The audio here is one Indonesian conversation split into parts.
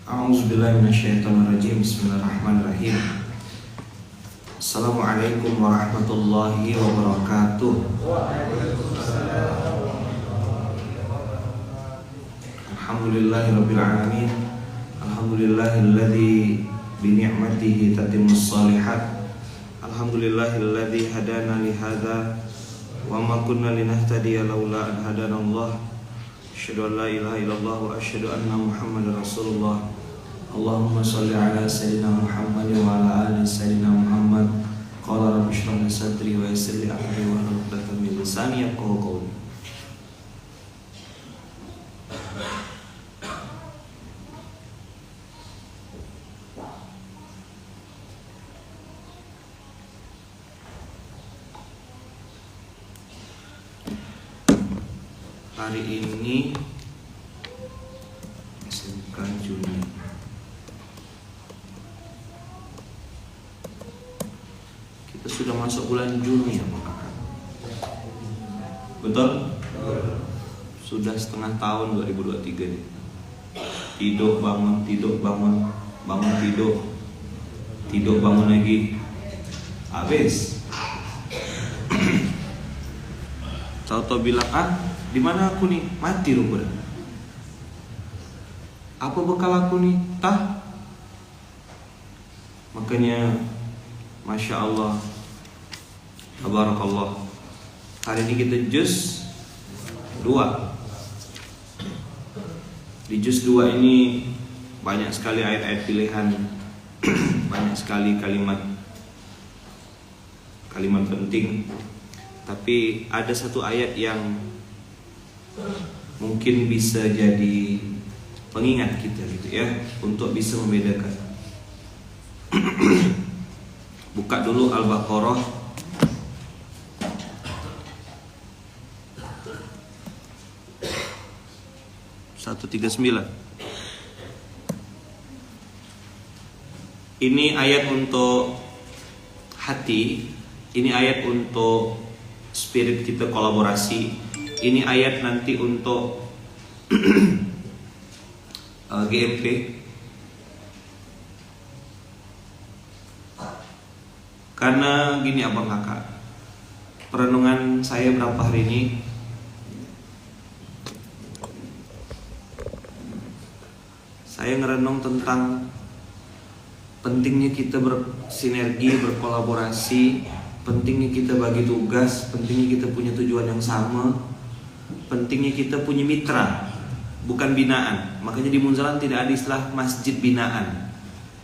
A'udzubillahi minasyaitonirrajim. Bismillahirrahmanirrahim. Assalamualaikum warahmatullahi wabarakatuh. Alhamdulillahirabbil alamin. Alhamdulillahilladzi bi ni'matihi tatimmus shalihat. Alhamdulillahilladzi hadana li hadza wa ma kunna linahtadiya laula an hadanallah. Asyhadu an la ilaha illallah wa asyhadu anna Muhammadar Rasulullah. Allahumma shalli ala sayyidina Muhammad wa ala ali sayyidina Muhammad. Qala rabbi shrah li sadri wa yassir li amri wa hlul 'uqdatam min lisani yafqahu qawli. Hari ini SMK Juni. Kita sudah masuk bulan Juni ya kakak. Betul? Sudah setengah tahun 2023 nih. Tidur bangun, tidur bangun, bangun tidur, tidur bangun lagi. Habis. Tahu-tahu bilang di mana aku nih? Mati rupanya. Apa bekal aku nih? Tah. Makanya Masya Allah, Tabarakallah. Hari ini kita juz 2. Di juz 2 ini banyak sekali ayat-ayat pilihan. Banyak sekali kalimat penting. Tapi ada satu ayat yang mungkin bisa jadi pengingat kita gitu ya, untuk bisa membedakan. Buka dulu Al-Baqarah (139). Ini ayat untuk hati, ini ayat untuk spirit kita kolaborasi. Ini ayat nanti untuk GMP. Karena gini abang kakak, perenungan saya berapa hari ini, saya ngerenung tentang pentingnya kita bersinergi, berkolaborasi, pentingnya kita bagi tugas, pentingnya kita punya tujuan yang sama, pentingnya kita punya mitra, bukan binaan. Makanya di Munzalan tidak ada istilah masjid binaan,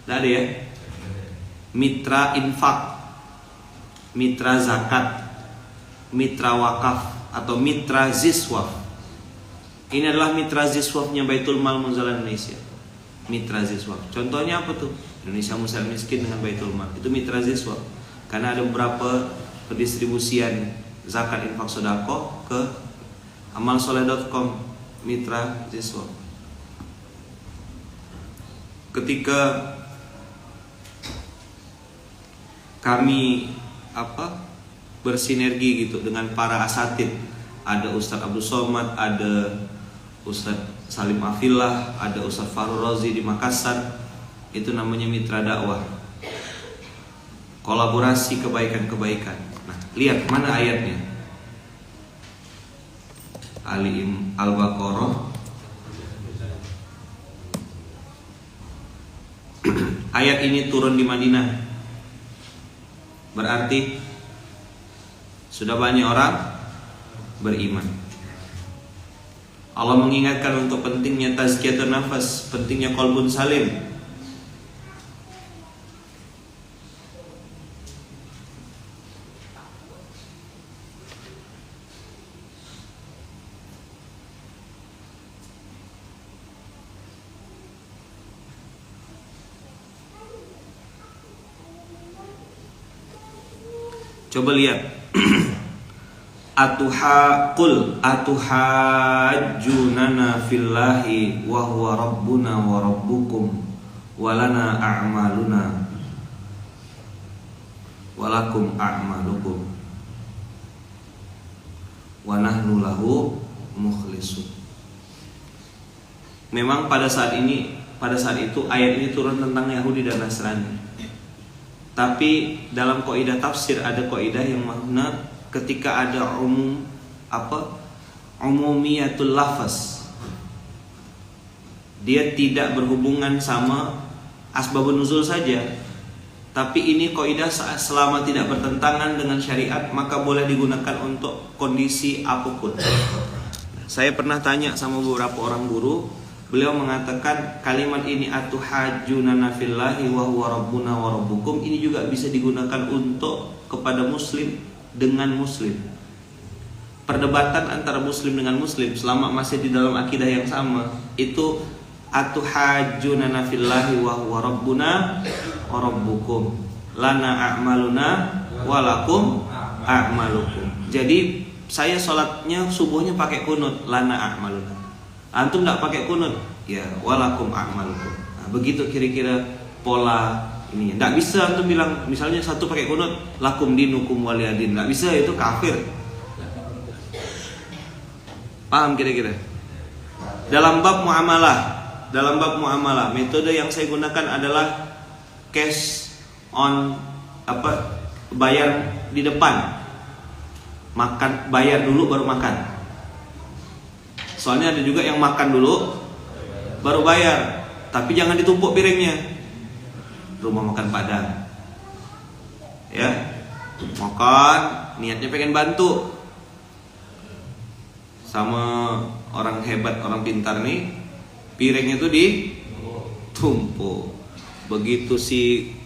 tidak ada ya. Mitra infak, mitra zakat, mitra wakaf, atau mitra ziswaf. Ini adalah mitra ziswafnya Baitul Mal Munzalan Indonesia. Mitra ziswaf. Contohnya apa tuh? Indonesia Muslim Miskin dengan Baitul Mal. Itu mitra ziswaf. Karena ada beberapa pendistribusian zakat infak sedekah ke amalsoleh.com, mitra ziswaf. Ketika kami bersinergi gitu dengan para asatid, ada Ustadz Abdul Somad, ada Ustadz Salim Afillah, ada Ustadz Farul Rozi di Makassar, itu namanya mitra dakwah, kolaborasi kebaikan-kebaikan. Nah, lihat mana ayatnya. Al-Baqarah ayat ini turun di Madinah, berarti sudah banyak orang beriman. Allah mengingatkan untuk pentingnya tazkiyatun nafas, pentingnya qalbun salim. Coba lihat. Atuhajjunana fillahi wa huwa rabbuna wa rabbukum wa lana a'maluna wa lakum a'malukum wa nahnu lahu mukhlisun. Memang pada saat ini pada saat itu ayat ini turun tentang Yahudi dan Nasrani. Tapi dalam kaidah tafsir ada kaidah yang makna ketika ada umumiyatul lafaz, dia tidak berhubungan sama asbabun nuzul saja. Tapi ini kaidah selama tidak bertentangan dengan syariat maka boleh digunakan untuk kondisi apapun. Saya pernah tanya sama beberapa orang guru, beliau mengatakan kalimat ini atuhajjunana fillahi wa huwa rabbuna wa rabbukum, ini juga bisa digunakan untuk kepada muslim dengan muslim. Perdebatan antara muslim dengan muslim selama masih di dalam akidah yang sama, itu atuhajjunana fillahi wa huwa rabbuna wa rabbukum lana a'maluna wa lakum a'malukum. Jadi saya sholatnya subuhnya pakai kunut lana a'maluna, antum tidak pakai kunut ya walakum a'malukum. Nah, begitu kira-kira pola ini. Tidak bisa antum bilang misalnya satu pakai kunut lakum dinukum waliyadin, tidak bisa, itu kafir. Paham kira-kira? Dalam bab muamalah, metode yang saya gunakan adalah cash on bayar di depan. Makan, bayar dulu baru makan. Soalnya ada juga yang makan dulu baru bayar, tapi jangan ditumpuk piringnya. Rumah makan Padang, ya, makan niatnya pengen bantu sama orang hebat, orang pintar nih, piringnya tuh ditumpuk. Begitu si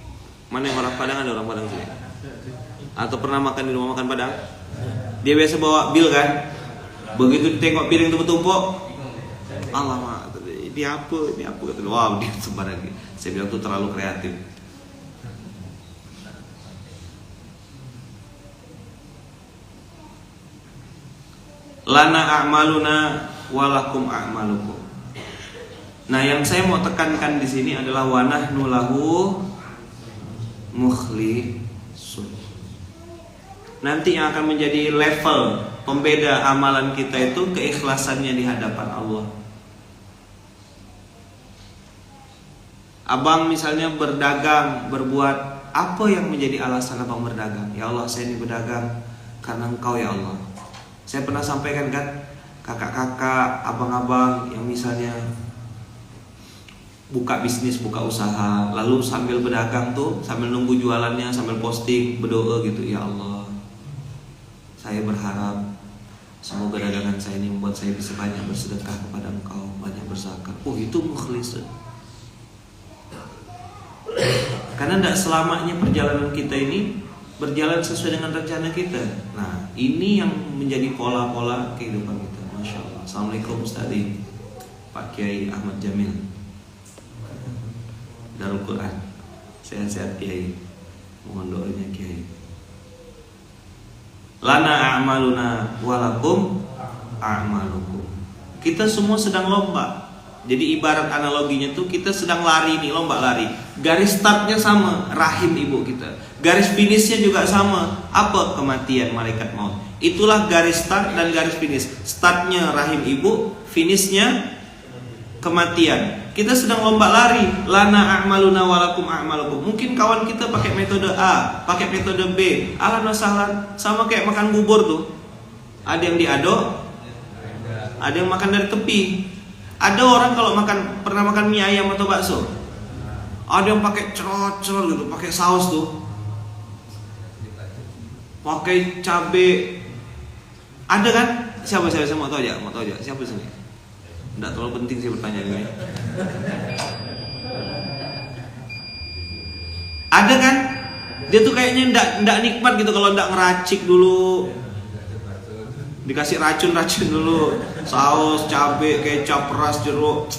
mana yang orang Padang, ada orang Padang sini? Atau pernah makan di rumah makan Padang? Dia biasa bawa bil kan. Begitu tengok piring itu bertumpuk, alamak, ini apa? Kata, wow, dia sembarang. Saya bilang tuh terlalu kreatif. Lana a'maluna walakum a'malukum. Nah, yang saya mau tekankan di sini adalah wa nahnu lahu mukhlisun. Nanti yang akan menjadi level pembeda amalan kita itu keikhlasannya di hadapan Allah. Abang misalnya berdagang, berbuat, apa yang menjadi alasan abang berdagang? Ya Allah, saya ini berdagang karena Engkau ya Allah. Saya pernah sampaikan kan, kakak-kakak, abang-abang yang misalnya buka bisnis, buka usaha, lalu sambil berdagang tuh, sambil nunggu jualannya, sambil posting, berdoa gitu, ya Allah, saya berharap semoga dagangan saya ini membuat saya bisa banyak bersedekah kepada Engkau, banyak berzakat. Oh, itu mukhlis. Karena tidak selamanya perjalanan kita ini berjalan sesuai dengan rencana kita. Nah, ini yang menjadi pola-pola kehidupan kita. Masya Allah. Assalamualaikum Ustadz Pak Kiai Ahmad Jamil Darul Quran. Sehat-sehat Kiai. Mohon doanya Kiai. Lana a'maluna walakum a'malukum. Kita semua sedang lomba. Jadi ibarat analoginya tuh kita sedang lari nih, lomba lari. Garis startnya sama, rahim ibu kita. Garis finishnya juga sama. Apa? Kematian, malaikat maut. Itulah garis start dan garis finish. Startnya rahim ibu, finishnya kematian. Kita sedang lomba lari. Lana a'maluna walakum a'malukum. Mungkin kawan kita pakai metode A, pakai metode B. Ahlan wa sahlan, sama kayak makan bubur tuh. Ada yang diaduk, ada yang makan dari tepi. Ada orang kalau pernah makan mie ayam atau bakso, ada yang pakai cerot-cerot gitu, pakai saus tuh, pakai cabe. Ada kan? Siapa saya mau tahu aja, siapa sini? Tidak terlalu penting sih pertanyaan ini. Ada kan? Dia tuh kayaknya ndak nikmat gitu kalau ndak ngeracik dulu. Dikasih racun dulu, saus, cabai, kecap, peras, jeruk.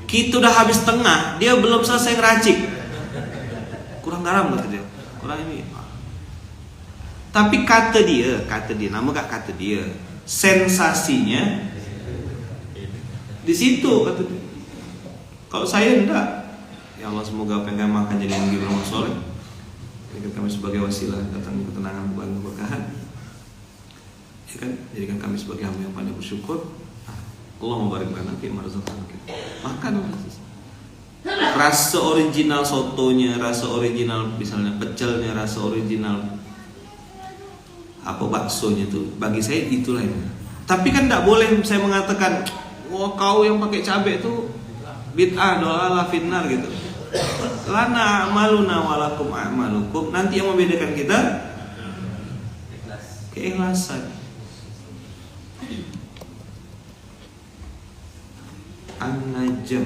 Kita udah habis tengah, dia belum selesai ngeracik. Kurang garam kata dia, kurang ini. Tapi kata dia, nama gak kata dia, sensasinya di situ kata dia. Kalau saya enggak, ya Allah semoga apa yang kami makan jadi yang beramal soleh. Jadikan kami sebagai wasilah datang ketenangan, keberkahan. Ya kan, jadikan kami sebagai hamba yang pandai bersyukur. Allah membarakkan nanti marzaqana kita. Makan. rasa original sotonya, rasa original misalnya pecelnya, rasa original apa baksonya tuh. Bagi saya itulah ini. Tapi kan tidak boleh saya mengatakan, wah kau yang pakai cabai itu bid'ah, dolalah finnar gitu. Lana amaluna walakum a'malukum. Nanti yang membedakan kita keikhlasan. An-Najm.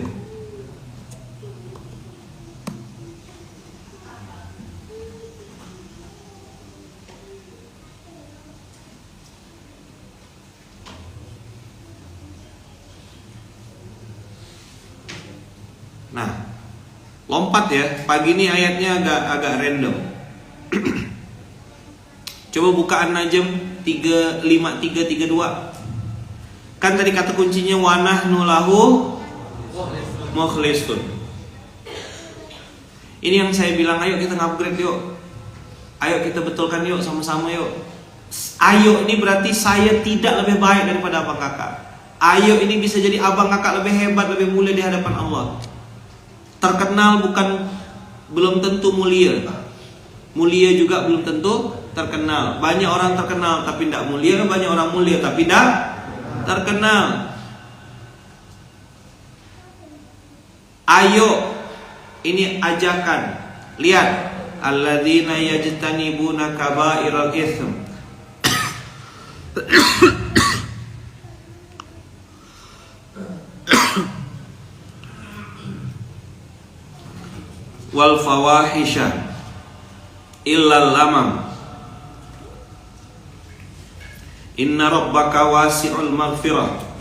Nah, lompat ya. Pagi ini ayatnya agak random. Coba buka An-Najm 3532. Kan tadi kata kuncinya wa nahnu lahu mukhlisun. Ini yang saya bilang, ayo kita upgrade yuk. Ayo kita betulkan yuk sama-sama yuk. Ayo ini berarti saya tidak lebih baik daripada abang kakak. Ayo ini bisa jadi abang kakak lebih hebat, lebih mulia di hadapan Allah. Terkenal belum tentu mulia. Mulia juga belum tentu terkenal. Banyak orang terkenal tapi tidak mulia, banyak orang mulia tapi tidak terkenal. Ayo, ini ajakan. Lihat, alladzina yajtanibuna kaba'iral itsm. Wal fawahisha illal lamam. Inna rabbaka wasi'ul maghfirah.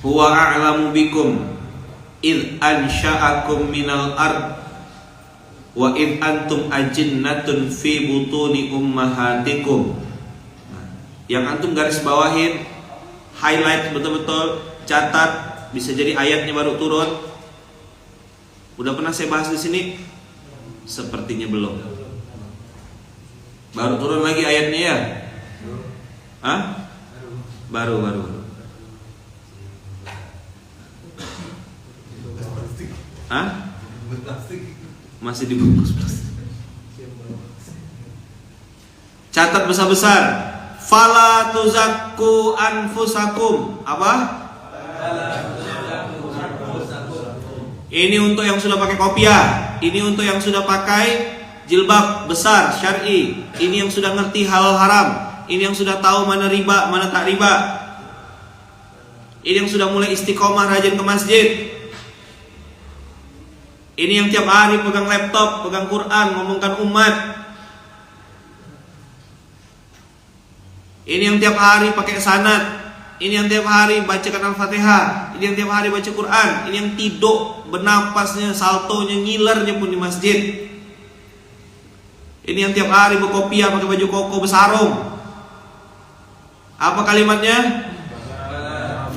Huwa a'lamu bikum id ansha'akum minal ard wa id antum ajinnatun fi butuni ummahatikum. Yang antum garis bawahin, highlight betul-betul, catat, bisa jadi ayatnya baru turun. Udah pernah saya bahas di sini? Sepertinya belum. Baru turun lagi ayatnya ya? Hah? Baru. Hah? Masih dibungkus plastik. Catat besar-besar. Fala tuzakku anfusakum. Apa? Ini untuk yang sudah pakai kopiah. Ini untuk yang sudah pakai jilbab besar syar'i. Ini yang sudah ngerti halal haram. Ini yang sudah tahu mana riba, mana tak riba. Ini yang sudah mulai istiqomah rajin ke masjid. Ini yang tiap hari pegang laptop, pegang Quran, ngomongkan umat. Ini yang tiap hari pakai sanad. Ini yang tiap hari bacakan Al-Fatihah. Ini yang tiap hari baca Quran. Ini yang tidur, bernapasnya, saltonya, ngilernya pun di masjid. Ini yang tiap hari berkopiah, pakai baju koko, bersarung. Apa kalimatnya?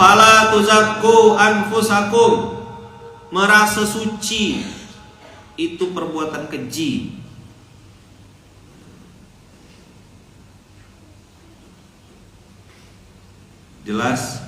Fala tuzakku anfusakum. Merasa suci itu perbuatan keji. Jelas.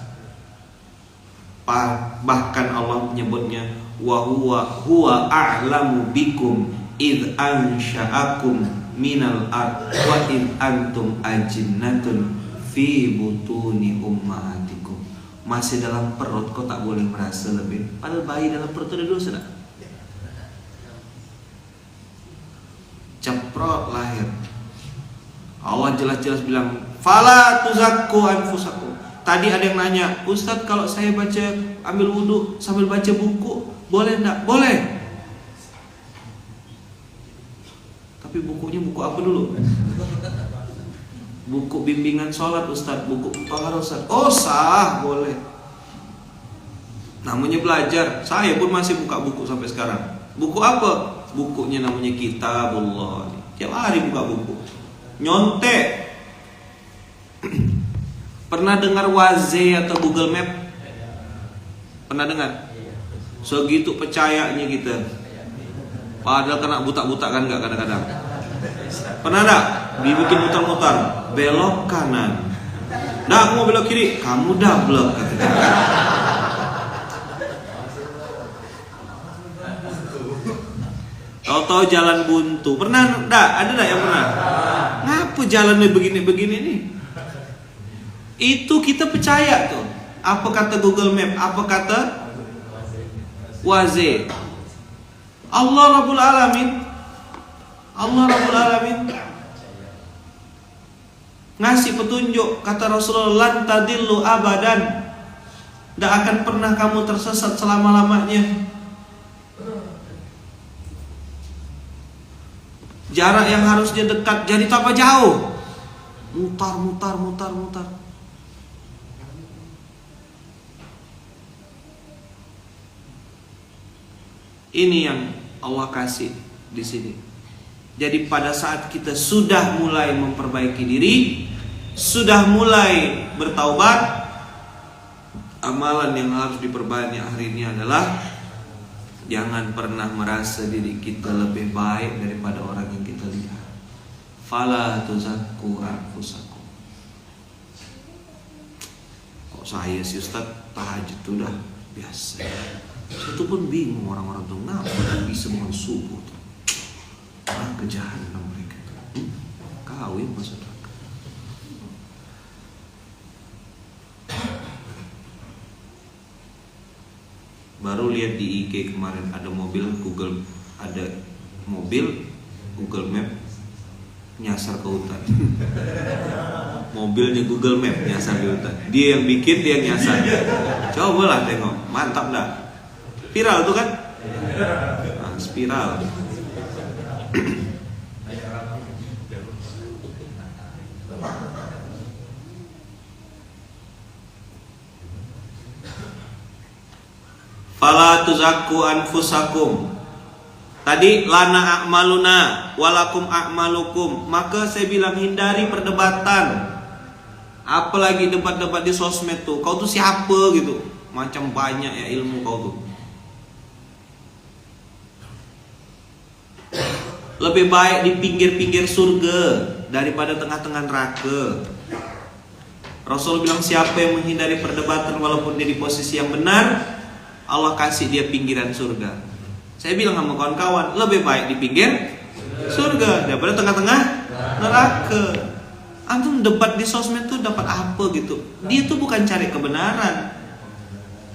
Bahkan Allah menyebutnya wa huwa a'lamu bikum id ansha'akum minal ard wa id antum ajinnatun fi butuni ummahatikum. Masih dalam perut kok tak boleh merasa lebih. Padahal bayi dalam perut ada dosa tak? Ceprot lahir. Allah jelas-jelas bilang fala tuzakku anfusakum. Tadi ada yang nanya, Ustadz kalau saya baca ambil wudhu sambil baca buku boleh enggak? Boleh. Tapi bukunya buku apa dulu? Buku bimbingan sholat Ustadz, buku tohar Ustadz. Oh sah, boleh. Namanya belajar. Saya pun masih buka buku sampai sekarang. Buku apa? Bukunya namanya Kitabullah. Tiap hari buka buku. Nyontek. Pernah dengar Waze atau Google Map? Pernah dengar? Segitu percayanya kita. Padahal kena buta-buta kan nggak kadang-kadang. Pernah enggak? Dibikin muter-muter, belok kanan. Dah aku mau belok kiri, kamu dah belok katanya. Tahu-tahu jalan buntu. Pernah ada dah yang pernah? Ngapa jalannya begini-begini nih? Itu kita percaya tuh. Apa kata Google Map? Apa kata Waze? Allah Rabbul Alamin. Allah Rabbul Alamin ngasih petunjuk. Kata Rasulullah, lan tadillu abadan. Tidak akan pernah kamu tersesat selama-lamanya. Jarak yang harusnya dekat jadi tambah jauh. Mutar. Ini yang Allah kasih di sini. Jadi pada saat kita sudah mulai memperbaiki diri, sudah mulai bertaubat, amalan yang harus diperbanyak hari ini adalah jangan pernah merasa diri kita lebih baik daripada orang yang kita lihat. Fala tuzakku anfusakum. Kok saya sih Ustaz tahajud itu udah biasa. Saya tuh pun bingung orang-orang tuh ngapa bisa bangun subuh tuh. Kejahanan mereka tuh. Kawin maksud aku. Baru lihat di IG kemarin ada mobil Google Map nyasar ke hutan. Mobilnya Google Map nyasar ke hutan. Dia yang bikin, dia yang nyasar. Cobalah tengok, mantap dah. Viral tuh kan? Nah, spiral. Fala tuzakku anfusakum. Tadi lana a'maluna walakum a'malukum. Maka saya bilang hindari perdebatan. Apalagi debat-debat di sosmed tuh. Kau tuh siapa gitu. Macam banyak ya ilmu kau tuh. Lebih baik di pinggir-pinggir surga daripada tengah-tengah neraka. Rasul bilang siapa yang menghindari perdebatan walaupun dia di posisi yang benar, Allah kasih dia pinggiran surga. Saya bilang sama kawan-kawan, lebih baik di pinggir surga daripada tengah-tengah neraka. Antum debat di sosmed tuh dapat apa gitu? Dia tuh bukan cari kebenaran,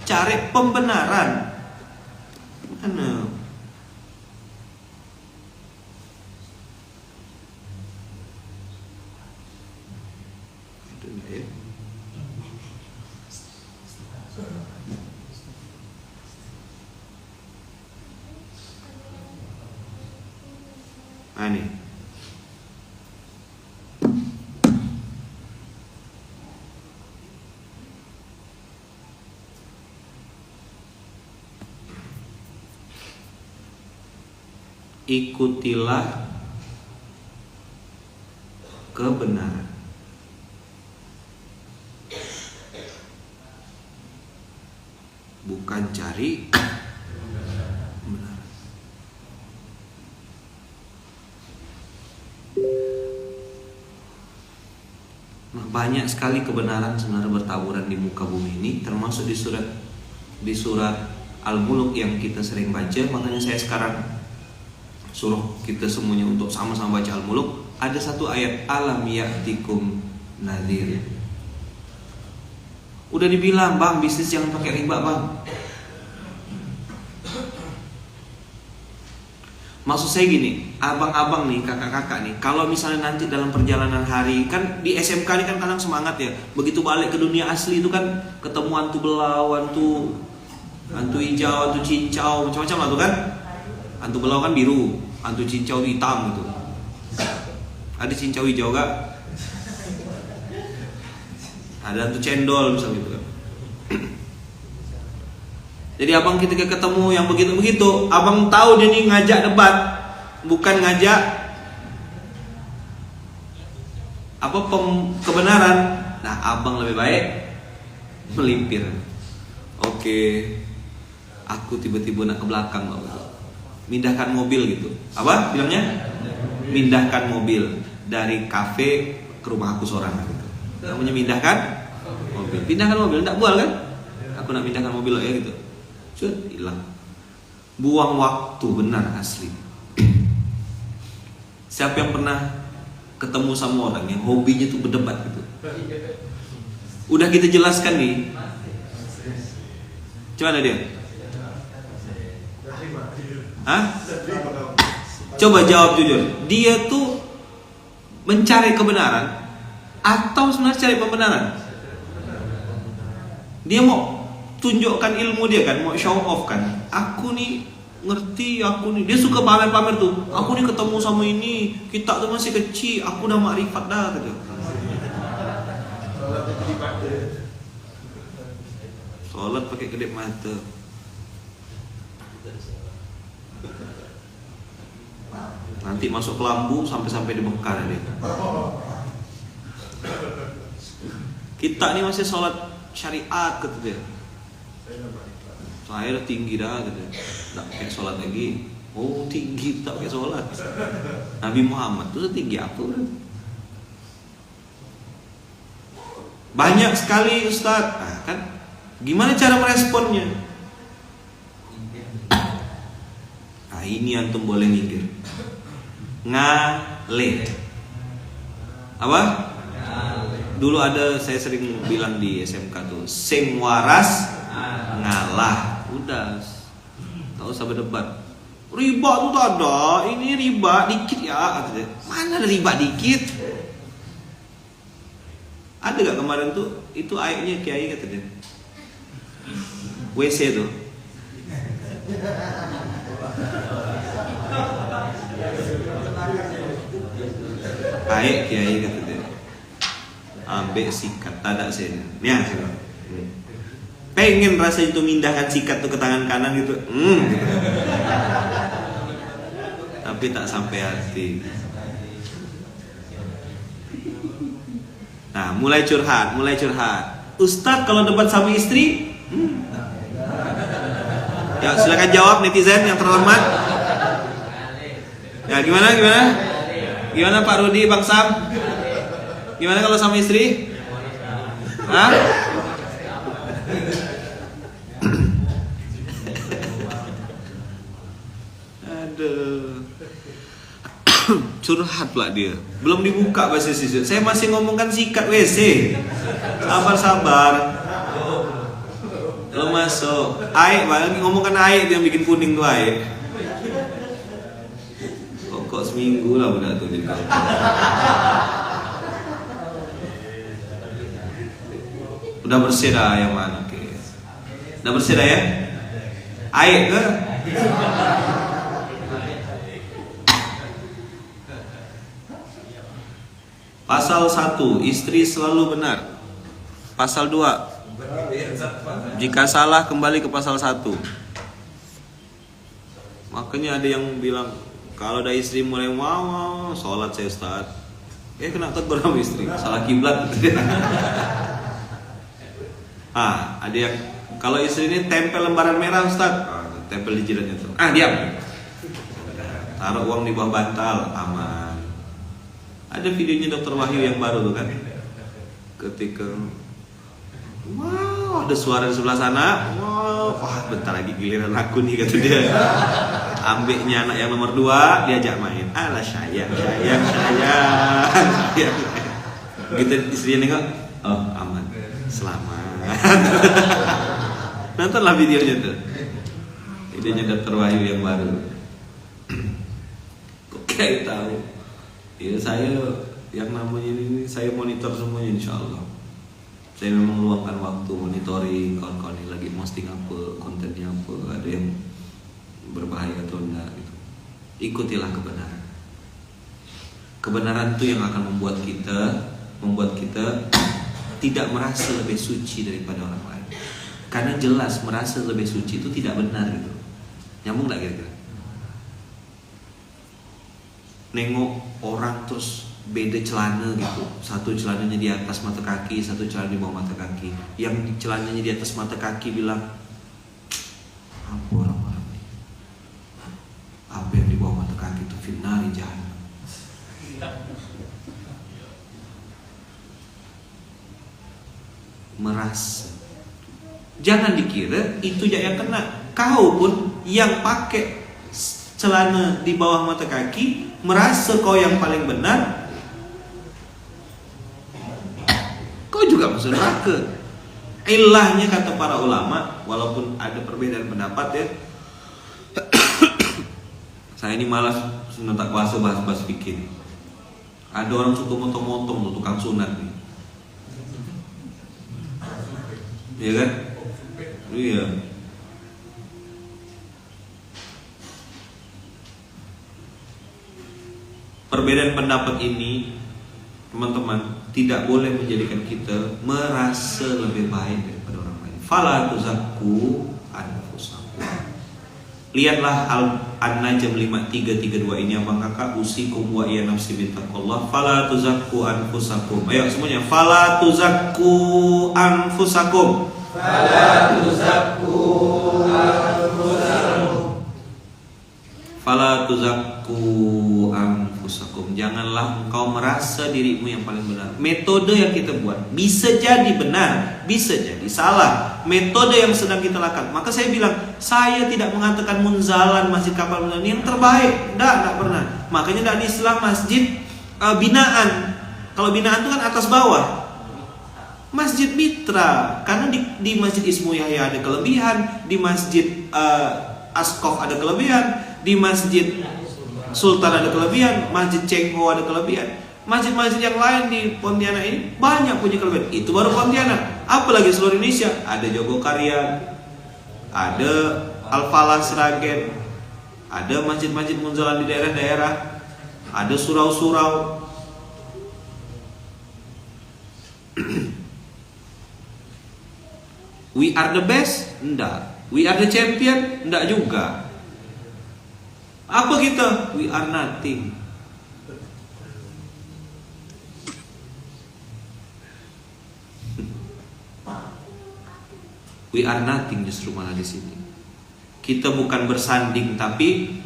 cari pembenaran. Mana? Ini ikutilah kebenaran. Bukan cari kebenaran. Nah, banyak sekali kebenaran sebenarnya bertaburan di muka bumi ini, termasuk di surat Al-Mulk yang kita sering baca. Makanya saya sekarang suruh kita semuanya untuk sama-sama baca Al-Mulk. Ada satu ayat, alam ya'tikum nadhir. Udah dibilang, bang, bisnis jangan pakai riba, bang. Maksud saya gini, abang-abang nih, kakak-kakak nih, kalau misalnya nanti dalam perjalanan hari, kan di SMK ini kan kadang semangat ya, begitu balik ke dunia asli itu kan ketemu hantu belau, hantu hijau, hantu cincau, macam-macam lah tuh kan. Hantu belau kan biru, hantu cincau hitam gitu. Ada cincau hijau gak? Ada hantu cendol misalnya gitu kan. Jadi abang ketika ketemu yang begitu-begitu, abang tahu dia nih ngajak debat, bukan ngajak kebenaran. Nah, abang lebih baik melipir. Oke, aku tiba-tiba nak ke belakang, mindahkan mobil gitu. Apa bilangnya? Mindahkan mobil dari kafe ke rumah aku seorang gitu. Namanya mindahkan mobil. Pindahkan mobil, enggak bual kan? Aku nak pindahkan mobil ya gitu. Hilang. Buang waktu, benar asli. Siapa yang pernah ketemu sama orang yang hobinya tuh berdebat gitu? Udah kita jelaskan nih. Gimana dia? Hah? Coba jawab jujur. Dia tuh mencari kebenaran atau sebenarnya cari pembenaran? Dia mau tunjukkan ilmu dia kan, mau show off kan. Aku nih ngerti, aku nih. Dia suka pamer-pamer tuh. Aku nih ketemu sama ini, kita tuh masih kecil, aku udah makrifat dah gitu. Sholat pakai kedip mata. Nanti masuk ke lambu sampai di Mekah dia. Kita nih masih sholat syariat gitu dia. Saya udah tinggi dah gitu. Tak pakai sholat lagi. Oh tinggi tak pakai sholat. Nabi Muhammad tuh tinggi apa udah? Banyak sekali Ustaz. Nah, kan gimana cara meresponnya? Nah ini antum boleh mikir. Ngale. Apa? Dulu ada, saya sering bilang di SMK tuh, sing waras ngalah. Udah, tak usah berdebat. Riba tuh tak ada, ini riba dikit ya katanya. Mana ada riba dikit? Ada gak kemarin tuh, itu ayatnya kiai katanya WC tuh. Ayat kiai katanya ambek sikat, tak ada saya. Nih, pengen rasa itu mindahkan sikat tuh ke tangan kanan gitu. Tapi tak sampai hati. Nah, mulai curhat. Ustadz kalau debat sama istri, ya silakan jawab netizen yang terhormat. Ya gimana Pak Rudi, Bang Sam? Gimana kalau sama istri? Hah? Aduh. Curhat pula dia. Belum dibuka bahasa sisir. Saya masih ngomongkan sikat WC. Sabar. Belum masuk. Air, lagi ngomongkan air yang bikin kuning tuh air. Kok seminggu lah udah tuh jadi. Udah bersih dah yang mana ke? Udah bersih dah ya? Air ke? Pasal 1, istri selalu benar. Pasal 2, jika salah kembali ke pasal 1. Makanya ada yang bilang, kalau ada istri mulai wow, sholat saya Ustaz. Kena tegur sama istri, salah kiblat. Ada yang kalau istri ini tempel lembaran merah Ustaz, tempel di jidatnya tuh. Diam. Taruh uang di bawah bantal, aman. Ada videonya Dr. Wahyu yang baru tuh kan. Ketika wow, ada suara di sebelah sana. Wow, bentar lagi giliran aku nih kata dia. Ambeknya anak yang nomor 2 diajak main. Alah sayang. Gitu istrinya nengok, oh aman, selamat. Nontonlah videonya tuh. Videonya Dr. Wahyu yang baru. Kok kayak tahu? Ya saya yang namanya ini saya monitor semuanya insyaallah. Saya memang luangkan waktu monitoring kawan-kawan yang lagi posting apa, kontennya apa, ada yang berbahaya atau enggak gitu. Ikutilah kebenaran. Kebenaran itu yang akan membuat kita tidak merasa lebih suci daripada orang lain. Karena jelas merasa lebih suci itu tidak benar gitu. Nyambung enggak kira-kira? Nengok orang terus beda celana gitu, satu celananya di atas mata kaki, satu celana di bawah mata kaki. Yang celananya di atas mata kaki bilang, apa orang-orang ini? Apa yang di bawah mata kaki itu finnari jahannam. merasa. Jangan dikira itu yang kena. Kau pun yang pakai celana di bawah mata kaki merasa kau yang paling benar, kau juga masuk neraka. Ilahnya kata para ulama, walaupun ada perbedaan pendapat ya. Saya ini malas sunat tak kuasa bahas-bahas fikih. Ada orang suka motong-motong tuh tukang sunat nih. Iya kan? Iya. Perbedaan pendapat ini, teman-teman, tidak boleh menjadikan kita merasa lebih baik daripada orang lain. Fala tuzakku anfusakum. Lihatlah An-Najm 5332 ini abang kakak, usikum wa iya nafsi bittaqullah. Fala tuzakku anfusakum. Ayo semuanya, fala tuzakku anfusakum. Fala tuzakku anfusakum. Fala tuzakku anfusakum. Janganlah engkau merasa dirimu yang paling benar. Metode yang kita buat bisa jadi benar, bisa jadi salah. Metode yang sedang kita lakukan. Maka saya bilang, saya tidak mengatakan munzalan masjid kapal munzalan yang terbaik. Tidak pernah. Makanya tidak di Islam masjid binaan. Kalau binaan itu kan atas bawah. Masjid mitra, karena di Masjid Ismu Yahya ada kelebihan, di Masjid Askof ada kelebihan, di Masjid Sultan ada kelebihan, Masjid Cengho ada kelebihan. Masjid-masjid yang lain di Pontianak ini banyak punya kelebihan. Itu baru Pontianak. Apalagi seluruh Indonesia, ada Jogokarian, ada Al-Falah Sragen, ada masjid-masjid munzalan di daerah-daerah, ada surau-surau. We are the best? Enggak. We are the champion? Enggak juga. Apa kita? We are nothing. We are nothing justru malah di sini. Kita bukan bersanding tapi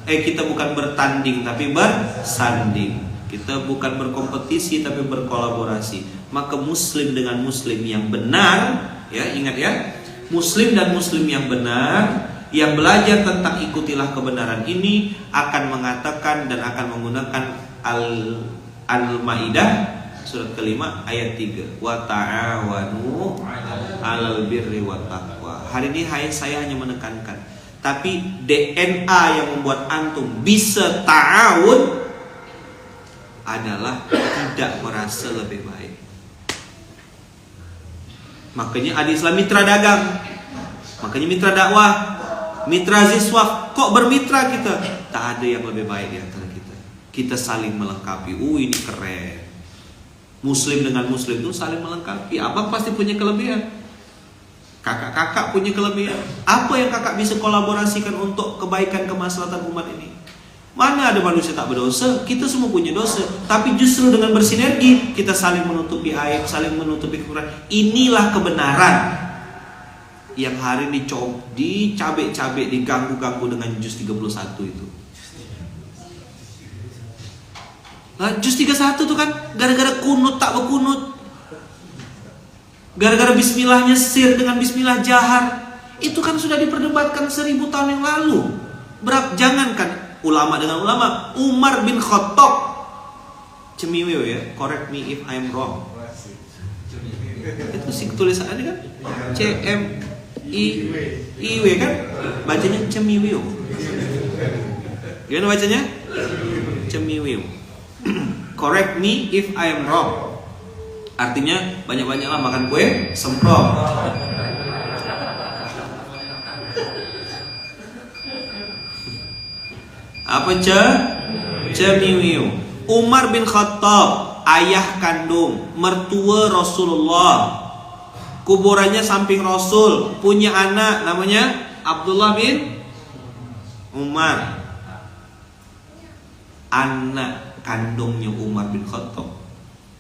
kita bukan bertanding tapi bersanding. Kita bukan berkompetisi tapi berkolaborasi. Maka muslim dengan muslim yang benar, ya ingat ya, muslim dan muslim yang benar, yang belajar tentang ikutilah kebenaran ini akan mengatakan dan akan menggunakan Al-Maidah surat kelima ayat 3. Wa ta'awanu 'alal birri wat taqwa. Hari ini saya hanya menekankan, tapi DNA yang membuat antum bisa ta'awun adalah tidak merasa lebih baik. Makanya ada Islam mitra dagang, makanya mitra dakwah, mitra ziswaf. Kok bermitra kita? Tak ada yang lebih baik di antara kita. Kita saling melengkapi. Ini keren. Muslim dengan muslim itu saling melengkapi. Abang pasti punya kelebihan, kakak-kakak punya kelebihan. Apa yang kakak bisa kolaborasikan untuk kebaikan kemaslahatan umat ini? Mana ada manusia tak berdosa? Kita semua punya dosa. Tapi justru dengan bersinergi kita saling menutupi aib, saling menutupi kekurangan. Inilah kebenaran yang hari ini dicabik-cabik, diganggu-ganggu dengan juz 31 itu. Nah, juz 31 itu kan gara-gara kunut tak berkunut, gara-gara bismillahnya sir dengan bismillah jahar. Itu kan sudah diperdebatkan 1000 tahun yang lalu. Jangankan ulama dengan ulama, Umar bin Khattab, cemiwiw ya, correct me if I'm wrong. Itu sih tulisannya kan CMIW kan, bacanya cemiwiw. Gimana bacanya? Cemiwiw. Correct me if I'm wrong. Artinya banyak-banyaklah makan kue semprong. Apa cemiwiw? Umar bin Khattab, ayah kandung, mertua Rasulullah, kuburannya samping Rasul, punya anak namanya Abdullah bin Umar. Anak kandungnya Umar bin Khattab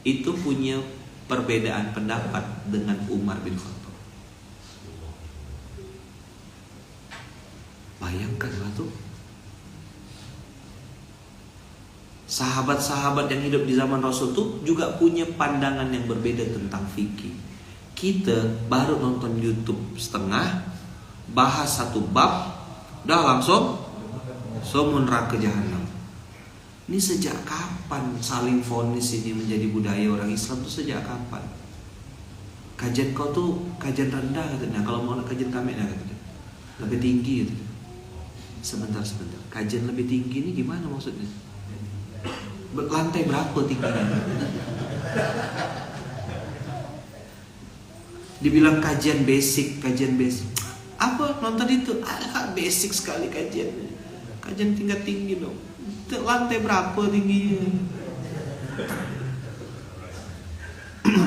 itu punya perbedaan pendapat dengan Umar bin Khattab. Bayangkanlah tuh, sahabat-sahabat yang hidup di zaman Rasul tuh juga punya pandangan yang berbeda tentang fikih. Kita baru nonton YouTube setengah, bahas satu bab, udah langsung semua neraka jahanam. Ini sejak kapan saling vonis ini menjadi budaya orang Islam tuh sejak kapan? Kajian kau tuh kajian rendah katanya. Kalau mau kajian kami katanya lebih tinggi gitu. Sebentar. Kajian lebih tinggi ini gimana maksudnya? Lantai berapa tingginya? Dibilang kajian basic. Apa nonton itu? Basic sekali kajiannya. Kajian tingkat tinggi dong. Lantai berapa tingginya?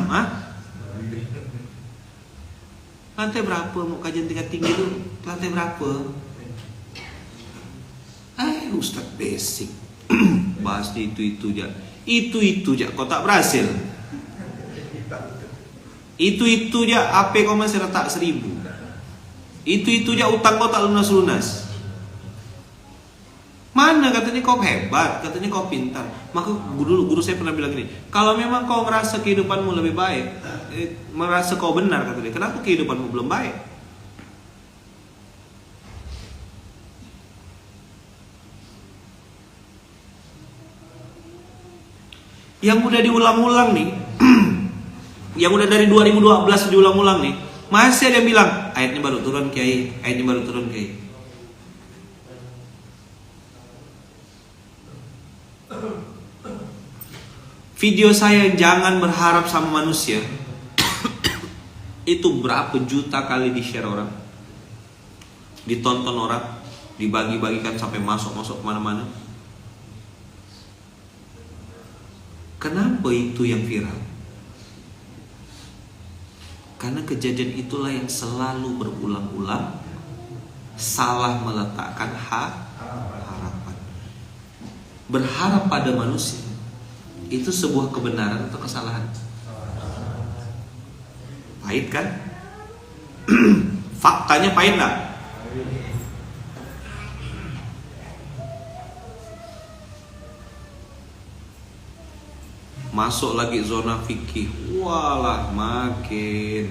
Hah? Lantai berapa mau kajian tingkat tinggi itu? Lantai berapa? Ustaz basic. Bahas itu aja. Itu aja kau tak berhasil. Itu aja AP kau masih retak 1000. Itu aja utang kau tak lunas. Mana katanya kau hebat, katanya kau pintar. Maka guru saya pernah bilang gini, kalau memang kau merasa kehidupanmu lebih baik, merasa kau benar katanya, kenapa kehidupanmu belum baik? Yang udah diulang-ulang nih, yang udah dari 2012 diulang-ulang nih, masih ada yang bilang ayatnya baru turun Kiai. Video saya jangan berharap sama manusia itu berapa juta kali di share orang, ditonton orang, dibagi-bagikan sampai masuk kemana-mana. Kenapa itu yang viral? Karena kejadian itulah yang selalu berulang-ulang, salah meletakkan harapan. Berharap pada manusia itu sebuah kebenaran atau kesalahan? Pahit kan? Faktanya pahit gak? Masuk lagi zona fikih, walah makin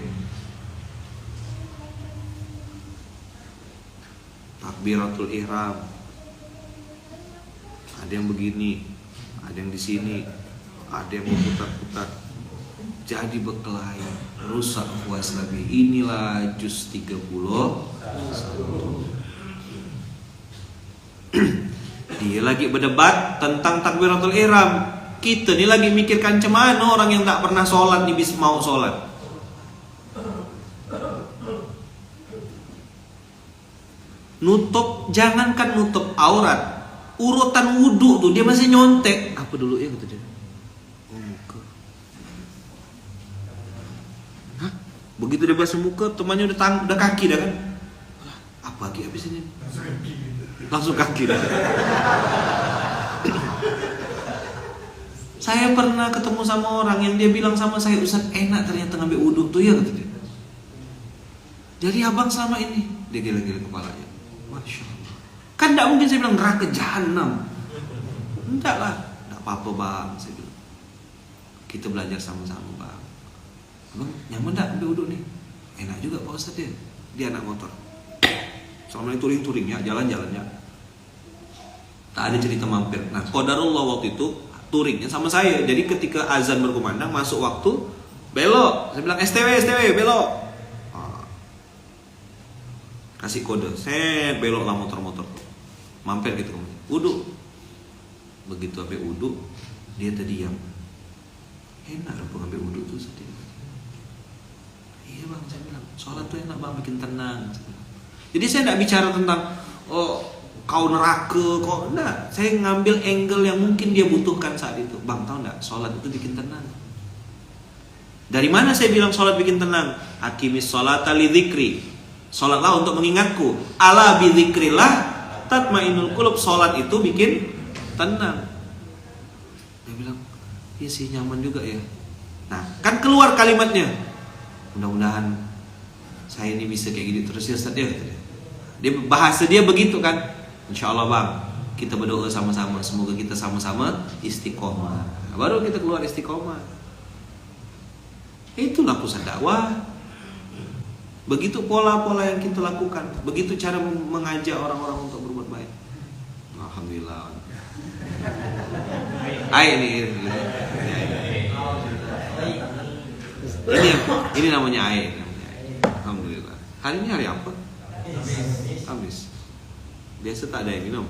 takbiratul ihram. Ada yang begini, ada yang di sini, ada yang berputar-putar. Jadi berkelahi, rusak puas lagi. Inilah juz 31. Dia lagi berdebat tentang takbiratul ihram. Kita nih lagi mikirkan cemana orang yang tak pernah sholat nih bisa mau sholat. Nutup, jangankan nutup aurat, urutan wudhu tuh dia masih nyontek. Apa dulu ya kata dia? Muka. Hah? Begitu dia basuh muka, temannya udah kaki dah kan? Apa lagi habis ini? Langsung kaki dah. Saya pernah ketemu sama orang yang dia bilang sama saya, Ustaz enak ternyata ngambil wudhu tuh ya kata dia. Jadi abang selama ini dia gila-gila kepalanya. Masya Allah. Kan tidak mungkin saya bilang neraka jahanam. Enggak lah, tidak apa-apa bang. Saya bilang kita belajar sama-sama bang. Abang nyaman tak ambil wudhu nih? Enak juga Pak Ustaz ya. Dia anak motor. Selama ini touring ya, jalan-jalan ya. Tak ada cerita mampir. Nah qadarullah waktu itu touringnya sama saya. Jadi ketika azan berkumandang masuk waktu belok, saya bilang STW belok. Kasih kode, set belok lah motor-motor. Mampir gitu kemudian. Wudu. Begitu sampai wudu, dia terdiam. Enak apa ngambil wudu tuh sedih. Iya bang, saya bilang sholat tuh enak bang, bikin tenang. Jadi saya tidak bicara tentang kau neraka, kau enggak. Saya ngambil angle yang mungkin dia butuhkan saat itu. Bang, tahu enggak? Sholat itu bikin tenang. Dari mana saya bilang sholat bikin tenang? Aqimis sholata li dzikri. Sholatlah untuk mengingatku. Ala bi dzikrillah tatmainul qulub. Sholat itu bikin tenang. Dia bilang, iya sih nyaman juga ya. Nah, kan keluar kalimatnya. Mudah-mudahan saya ini bisa kayak gini terus ya Ustaz ya. Dia bahasa dia begitu kan. Insya Allah bang, kita berdoa sama-sama. Semoga kita sama-sama istiqomah. Baru kita keluar istiqomah. Itulah pusat dakwah. Begitu pola-pola yang kita lakukan, begitu cara mengajak orang-orang untuk berbuat baik. Alhamdulillah. Ini namanya air. Alhamdulillah. Hari ini hari apa? Kamis. Biasa tak ada yang minum.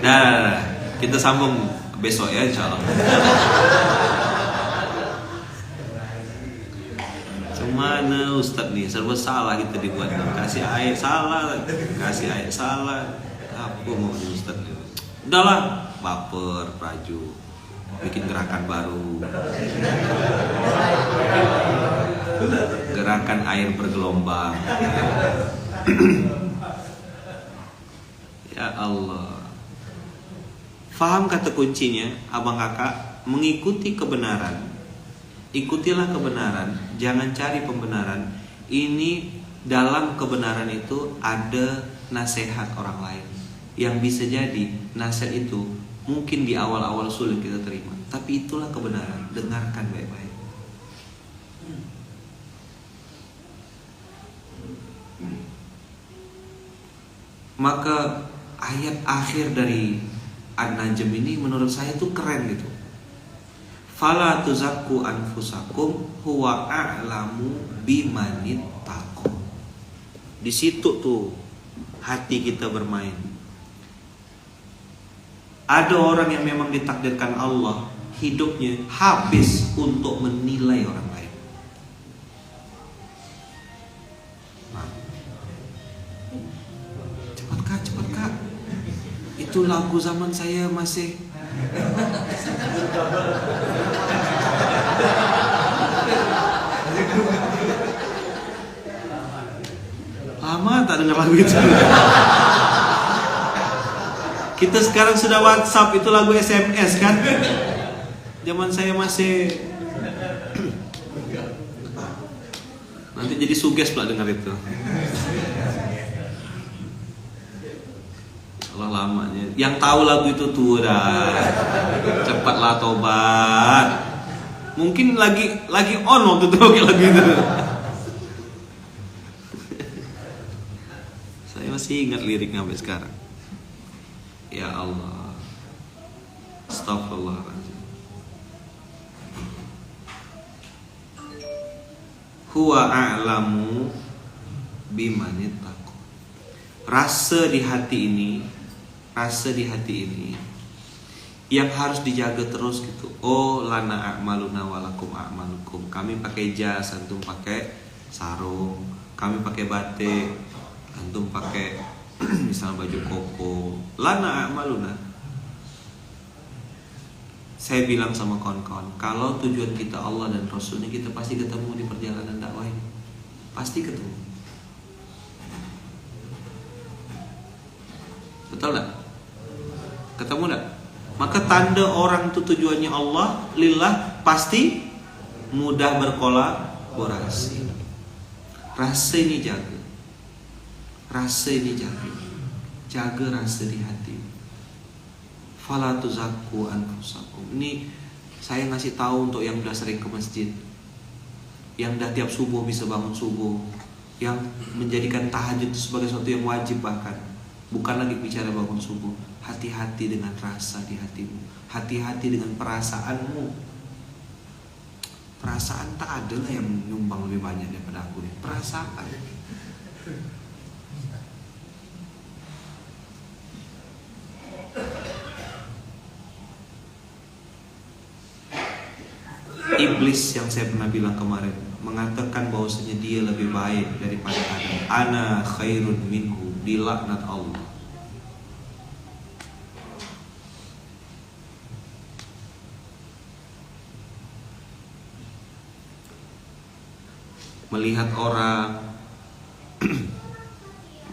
Nah, kita sambung besok ya, insya Allah. Mana Ustadz nih, serba salah kita dibuat. Kasih ayat salah, kasih ayat salah. Apa mau di Ustadz nih? Udahlah, baper, praju, bikin gerakan baru. Gerakan air bergelombang. Ya Allah. Faham kata kuncinya, abang kakak, mengikuti kebenaran. Ikutilah kebenaran, jangan cari pembenaran. Ini dalam kebenaran itu ada nasihat orang lain. Yang bisa jadi nasihat itu mungkin di awal-awal sulit kita terima, tapi itulah kebenaran. Dengarkan baik-baik. Maka ayat akhir dari An-Najm ini menurut saya tuh keren gitu. Fala tuzakku anfusakum huwa a'lamu bimanittaqo. Di situ tuh hati kita bermain. Ada orang yang memang ditakdirkan Allah hidupnya habis untuk menilai orang lain. Cepat kak. Itu lagu zaman saya masih. Lama tak dengar lagu itu. Kita sekarang sudah WhatsApp, itu lagu SMS kan. Zaman saya masih. Nanti jadi suges pula dengar itu. Allah lamanya. Yang tahu lagu itu tuh dah. Cepatlah tobat. Mungkin lagi on waktu itu lagu itu. Saya masih ingat liriknya sampai sekarang. Ya Allah. Astagfirullahaladzim. Huwa a'lamu bimanittaqo. Rasa di hati ini yang harus dijaga terus gitu. Oh, lana a'maluna walakum a'malukum. Kami pakai jas, antum pakai sarung. Kami pakai batik, antum pakai misalnya baju koko. Lana a'maluna. Saya bilang sama kawan-kawan, kalau tujuan kita Allah dan Rasulnya, kita pasti ketemu di perjalanan dakwah ini. Pasti ketemu. Betul tak? Ketemu tak? Maka tanda orang itu tujuannya Allah, lillah, pasti mudah berkolaborasi. Rasa ini jaga. Jaga rasa di hati. Fala tuzakku anfusakum. Ini saya ngasih tahu untuk yang udah sering ke masjid, yang udah tiap subuh bisa bangun subuh, yang menjadikan tahajud itu sebagai sesuatu yang wajib bahkan. Bukan lagi bicara bangun subuh. Hati-hati dengan rasa di hatimu. Hati-hati dengan perasaanmu. Perasaan tak ada lah yang nyumbang lebih banyak daripada aku nih. Perasaan. Iblis yang saya pernah bilang kemarin mengatakan bahwasanya dia lebih baik daripada Adam. Ana khairun minhu, dilaknat Allah. Melihat orang,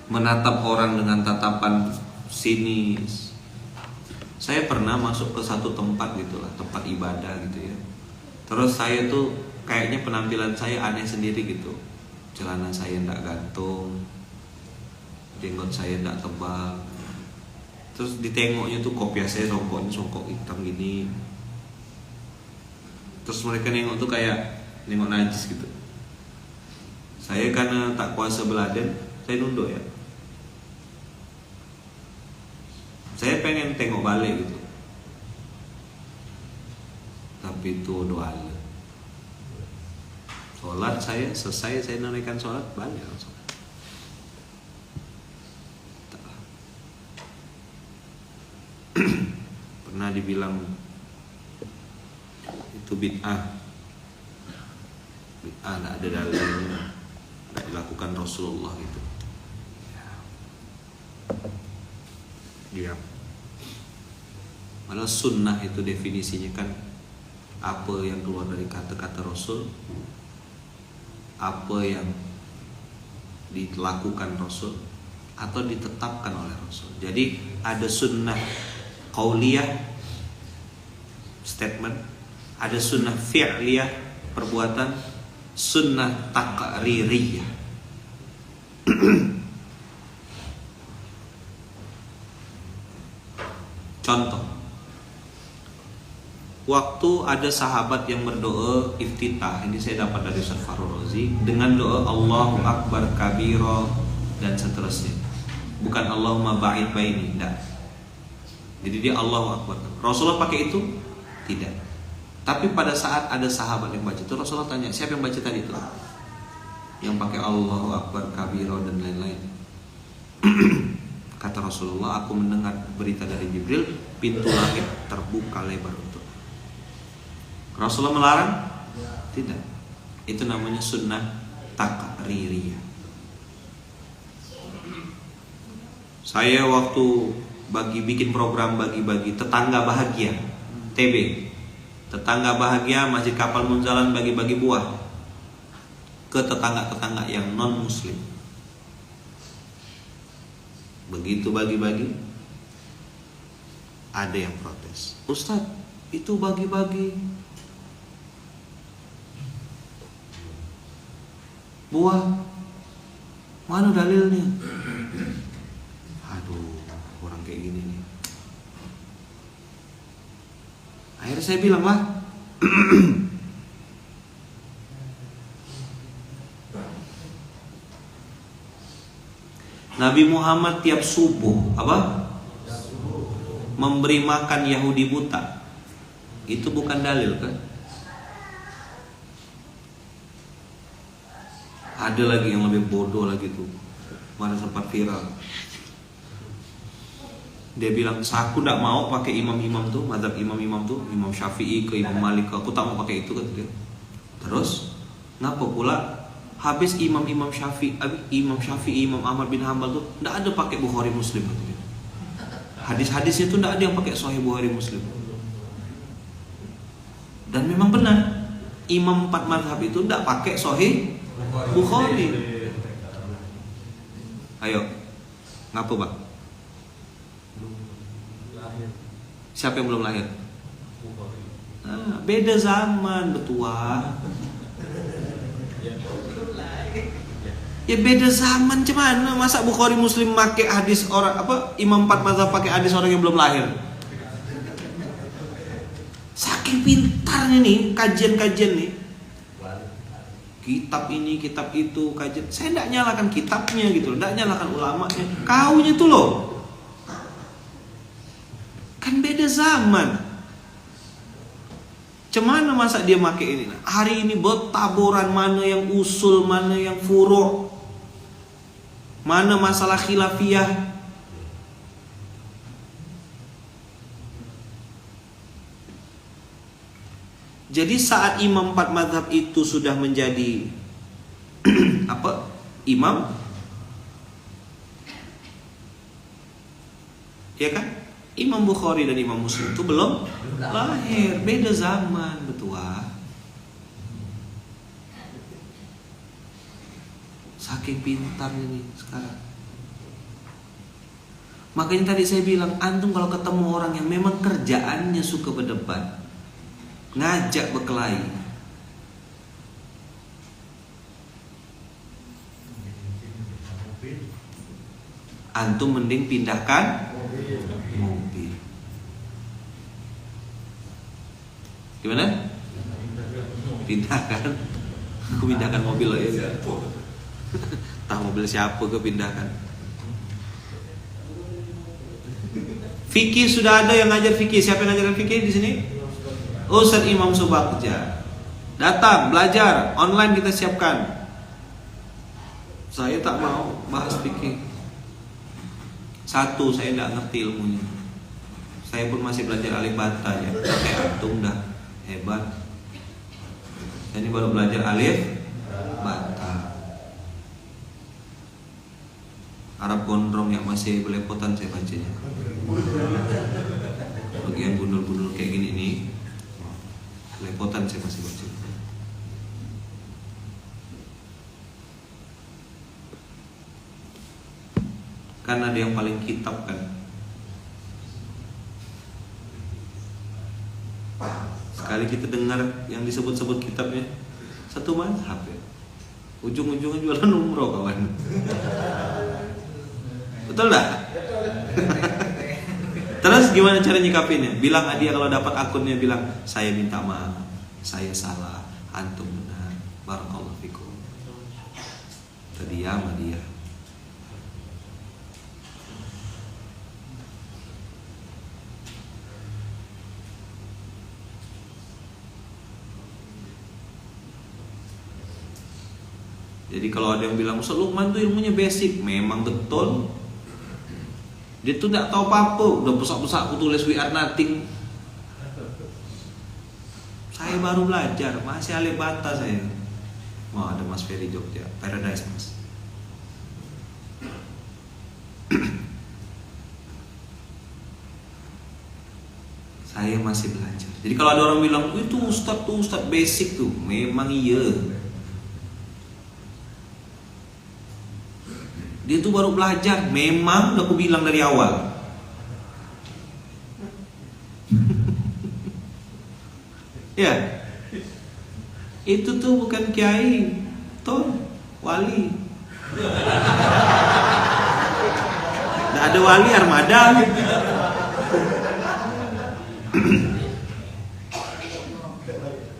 menatap orang dengan tatapan sinis. Saya pernah masuk ke satu tempat gitulah, tempat ibadah gitu ya. Terus saya tuh kayaknya penampilan saya aneh sendiri gitu. Celana saya enggak gantung, jenggot saya enggak tebal. Terus ditengoknya tuh kopiah saya songkok hitam gini. Terus mereka nengok tuh kayak nengok najis gitu. Saya karena tak kuasa beladen, saya nunduk ya. Saya pengen tengok balik gitu. Tapi itu doa. Sholat saya selesai, saya naikkan sholat, balik langsung. Pernah dibilang itu bid'ah, nggak ada dalilnya, nggak dilakukan Rasulullah gitu. Diam. Malah sunnah itu definisinya kan apa yang keluar dari kata-kata Rasul, apa yang dilakukan Rasul atau ditetapkan oleh Rasul. Jadi ada sunnah qauliyah statement, ada sunnah fi'liyah perbuatan, sunnah taqririyah. Contoh, waktu ada sahabat yang berdoa iftitah, ini saya dapat dari Ustaz Farul Razi, dengan doa Allahu Akbar kabira dan seterusnya. Bukan Allahumma ba'id baini, enggak. Jadi dia Allahu Akbar. Rasulullah pakai itu? Tidak. Tapi pada saat ada sahabat yang baca itu, Rasulullah tanya, siapa yang baca tadi itu? Yang pakai Allahu Akbar kabira dan lain-lain. Kata Rasulullah, aku mendengar berita dari Jibril, pintu langit terbuka lebar untuk. Rasulullah melarang? Tidak. Itu namanya sunnah taqririyah. Saya waktu bikin program bagi-bagi tetangga bahagia, TB, tetangga bahagia Masjid Kapal Munzalan, bagi-bagi buah ke tetangga-tetangga yang non muslim. Begitu bagi-bagi, ada yang protes, Ustadz itu bagi-bagi buah, mana dalilnya? Aduh, orang kayak gini nih. Akhirnya saya bilang lah, Nabi Muhammad tiap subuh memberi makan Yahudi buta. Itu bukan dalil kan? Ada lagi yang lebih bodoh lagi tuh, mana sempat viral. Dia bilang, aku tidak mau pakai imam-imam tuh, mazhab imam-imam tuh, Imam Syafi'i ke Imam Malik, aku tak mau pakai itu, kata dia. Terus, ngapa pula habis Imam Syafi'i, Imam Ahmad bin Hanbal tuh tidak ada pakai Bukhari Muslim, kata dia. Hadis-hadisnya tuh tidak ada yang pakai Sahih Bukhari Muslim. Dan memang benar, imam 4 mazhab itu tidak pakai Sahih Bukhari. Ayo, ngapa bang? Siapa yang belum lahir? Beda zaman, betua. Ya beda zaman, cuman masa Bukhari Muslim pakai hadis orang Imam 4 mazhab pakai hadis orang yang belum lahir. Saking pintarnya nih kajian-kajian nih. Kitab ini, kitab itu, kajian. Saya tidak nyalakan kitabnya gitu, tidak nyalakan ulamanya. Kaunya tuh loh. Kan beda zaman. Cemana masa dia pakai ini? Hari ini bertaburan, mana yang usul, mana yang furu', mana masalah khilafiyah. Jadi saat imam 4 mazhab itu sudah menjadi imam, ya kan? Imam Bukhari dan Imam Muslim itu belum lahir, beda zaman, betua. Saking pintarnya nih sekarang. Makanya tadi saya bilang, antum kalau ketemu orang yang memang kerjaannya suka berdebat, ngajak berkelahi, antum mending pindahkan Gimana? Pindahkan. Aku pindahkan mobil loh ya. Tahu mobil siapa gue pindahkan. Fikih sudah ada yang ngajar fikih. Siapa yang ngajar fikih di sini? Ustaz Imam Subakja. Datang belajar online kita siapkan. Saya tak mau bahas fikih. Satu, saya tidak ngerti ilmunya. Saya pun masih belajar alif bata ya. Kayak antum dah hebat. Saya ini baru belajar alif bata. Arab gondrong yang masih belepotan saya bacanya. Bagian gundul-gundul kayak gini nih, belepotan saya masih baca. Karena ada yang paling kitab kan. Sekali kita dengar yang disebut-sebut kitabnya, satu mazhab ya. Ujung-ujungnya jualan umroh kawan. Betul dah? Terus gimana cara nyikapinnya? Bilang dia kalau dapat akunnya, bilang saya minta maaf, saya salah, antum benar, barakallahu fikum. Terdiam dia. Jadi kalau ada yang bilang Ustaz Lukman tuh ilmunya basic, memang betul. Dia tuh nggak tahu apa-apa, udah besar-besar aku tulis we are nothing. Saya baru belajar, masih alif bata saya. Wah, ada Mas Ferry Jogja, Paradise Mas. Saya masih belajar. Jadi kalau ada orang bilang itu Ustaz tuh Ustaz basic tuh, memang iya. Dia tuh baru belajar, memang udah aku bilang dari awal. Ya, itu tuh bukan kiai, tuh wali. Nggak ada wali armada.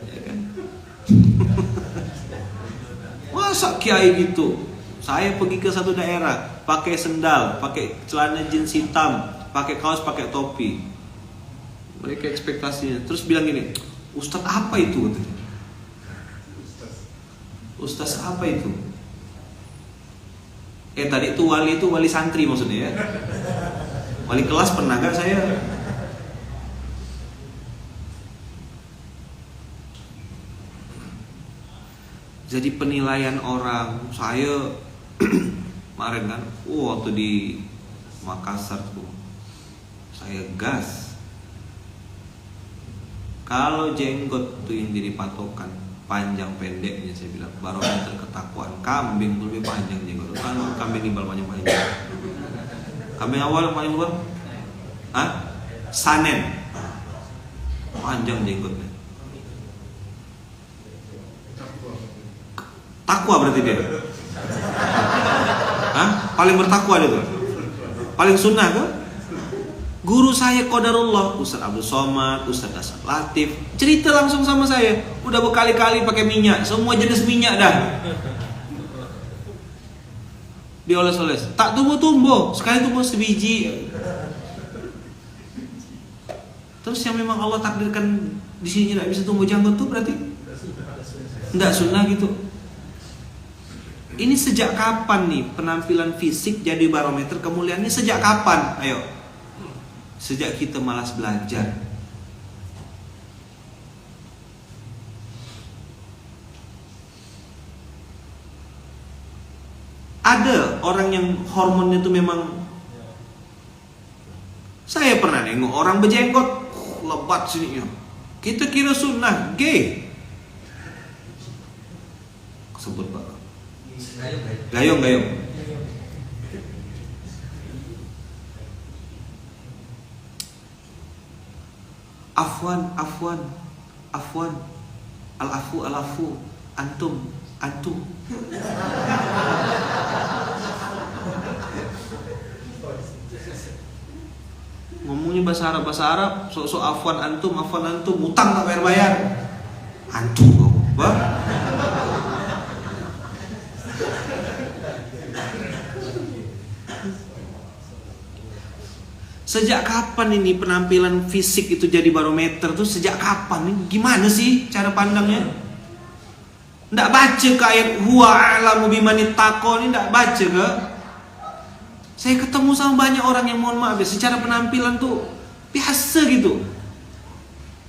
Ya kan? Masa kiai gitu? Saya pergi ke satu daerah, pakai sendal, pakai celana jeans hitam, pakai kaos, pakai topi. Mereka ekspektasinya. Terus bilang gini, Ustaz apa itu? Ustaz apa itu? Tadi itu wali santri maksudnya ya. Wali kelas pernah gak saya? Jadi penilaian orang, saya kemarin kan, waktu di Makassar tuh, saya gas. Kalau jenggot tuh yang jadi patokan, panjang pendeknya saya bilang, barometer ketakwaan. Kambing tuh lebih panjang jenggot. Kan kambing nimbal panjang. Kambing awal paling luar, Sanen, panjang jenggotnya. Takwa berarti dia. Paling bertakwa dia tuh. Paling sunnah kan? Guru saya qadarullah, Ustaz Abdul Somad, Ustaz Asad Latif, cerita langsung sama saya. Udah berkali-kali pakai minyak, semua jenis minyak dah. Dioles-oles, tak tumbuh-tumbuh, sekali tumbuh sebiji. Terus yang memang Allah takdirkan di sini tidak bisa tumbuh janggut tuh berarti enggak sunnah gitu. Ini sejak kapan nih penampilan fisik jadi barometer kemuliaannya? Sejak kapan? Ayo. Sejak kita malas belajar. Ada orang yang hormonnya itu memang. Saya pernah nengok orang berjenggot, lebat sininya. Kita kira sunnah, gay. Sebut Pak. Gayung. Afwan. Al-afu. Antum. ngomongnya bahasa Arab, sok-sok afwan antum, utang tak bayar. Antum kok, Bang. Sejak kapan ini penampilan fisik itu jadi barometer tuh? Sejak kapan nih? Gimana sih cara pandangnya? Nggak baca ke ayat huwa a'lamu bimanittaqo ini, nggak baca ke? Saya ketemu sama banyak orang yang mohon maaf ya, secara penampilan tuh biasa gitu,